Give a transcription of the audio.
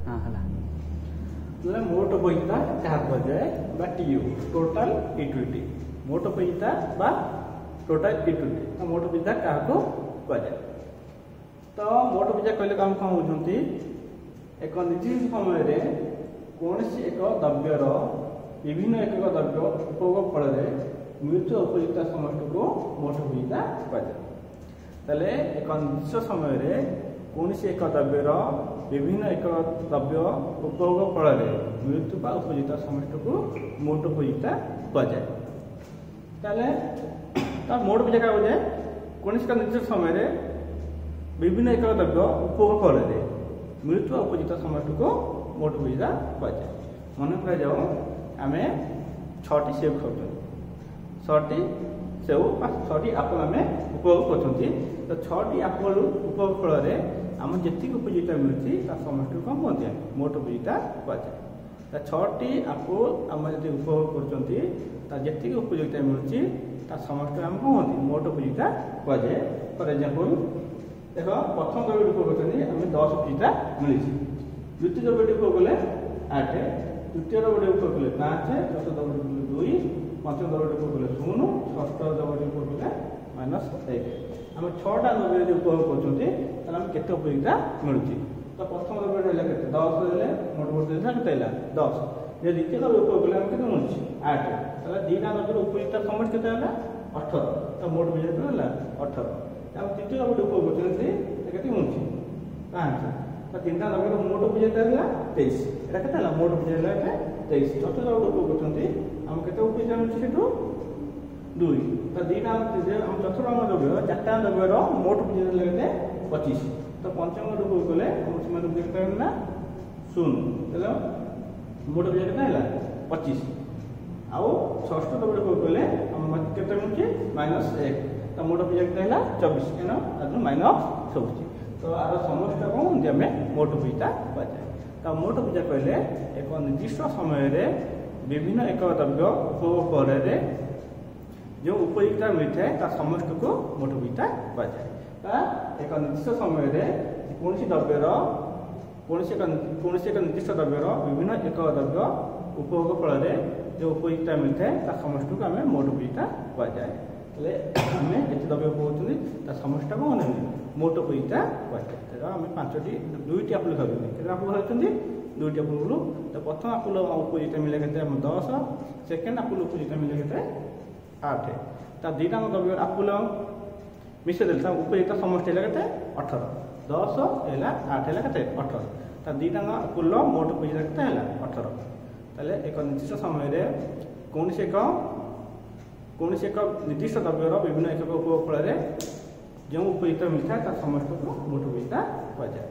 हाँ हला એટલે મોટ ઉપયોગિતા क्या କୁହାଯାଏ বা टीयू टोटल यूटिलिटी मोट उपयोगिता बा टोटल यूटिलिटी तो मोट उपयोगिता क्या କୁହାଯାଏ तो मोट उपयोगिता कहले काम कौन बुझंती एक निर्दिष्ट समय रे कोनसी एक द्रव्यर विभिन्न एक द्रव्य उपभोग फल मिलुଥିବା उपयोगिता समष्टि को मोट उपयोगिता कुहाଯାଏ तले एक निर्दिष्ट समय रे कोनसी एक द्रव्यर विभिन्न एक द्रव्य उपभोग फल मिलुଥିବା उपयोगिता समष्टि को मोट उपयोगिता कुहाଯାଏ तले तो मोट उपयोगिता क्या बुझाए कोनसी का निर्दिष्ट समय रे विभिन्न एक द्रव्य उपभोग फल मिलुଥିବା उपयोगिता समष्टि को मोट उपयोगिता कुहाଯାଏ मन कर जाओ आम 6टी सेव खाऊ 6टी सेव 6टी आपेल आम उपभोग कर तो 6टी आपेल उपभोग फल आम जी उपयोगिता मिलूँ समष्टि कौन कहते हैं मोट उपयोगिता कुहाଯାए 6टी आपेल आम जी उपभोग कर जी उपयोगिता मिलूँ समष्टि आम कौन कहते मोट उपयोगिता कुहाଯାए फॉर एग्जांपल देख प्रथम द्रव्य उपभोग करते आम 10 उपयोगिता मिली द्वितीय द्रव्य उपभोग कले 8 तृतीय द्रव्य उपभोग कले 5 चतुर्थ द्रव्य उपभोग 2 पंचम द्रव्य उपभोग कले 0 षष्ठ द्रव्य उपभोग कले -1 आम 6टा द्रव्य उपभोग कर केते उपयोगिता मिलूँ तो प्रथम द्रव्य रहा के 10 देले मोट मोट के 10 ये द्वितीय द्रव्य उपभोग कले आम के मिलूँ 8 ताला दीटा द्रव्य उपयोगिता समझ के 18 तो मोट उपयोगिता है 18 आम तृतीय द्रव्य उपभोग करते मिलूँ 5 तो 3टा द्रव्य मोट उपयोगिता है 23 এটা কেতে হলা মোট উপযোগিতা হলা 23 চতুর্থ দ্রব্য উপভোগ করতে हम केते उपयोगिता मिलुछि सेटु 2 तो दीटा हम चतुर्थ द्रव्य चारटा द्रव्यर मोट उपयोगिता लगते 25 तो पंचम द्रव्य उपभोग कले हम सीमा उपयोगिता ना 0 चलो मोट उपयोगिता हला 25 आउ षष्ठ द्रव्य उपभोग कले हम केते मिलुछि -1 तो मोट उपयोगिता हला 24 एनो आदु -24 तो आर समस्त को हमें मोट उपयोगिता पाए तो मोट उपयोगिता कहले एक निर्दिष्ट समय रे विभिन्न एक द्रव्य उपभोग फल जो उपयोगिता मिलता है समस्त को मोट उपयोगिता कुहाଯାଏ एक निर्दिष्ट समय रे कौन द्रव्यर कौन एक निर्दिष्ट द्रव्यर विभिन्न एक द्रव्य उपभोग फल जो उपयोगिता मिलता है समस्त को आम मोट उपयोगिता कुहाଯାଏ आम ये द्रव्य उपभोग समस्त को मोट उपयोगिता कुहाଯାଏ आम 5टी 2टी आपेल खाऊ केते आपेल खाऊँ 2टी आपेल बोलू तो प्रथम आपेल उपयोगिता मिले के 10 सेकेंड आपेल उपयोगिता मिले के 8 तो दीटा द्रव्य आपेल मिसे देते उपयोगिता समस्त है 18 10 है 8 है 18 तो दीटा आपेल मोट उपयोगिता है 18 ताले एक निर्दिष्ट समय कौन एक निर्दिष्ट द्रव्यर विभिन्न एक उपभोग फल जो उपयोगिता मिलता है समस्त को मोट उपयोगिता कुहाଯାଏ।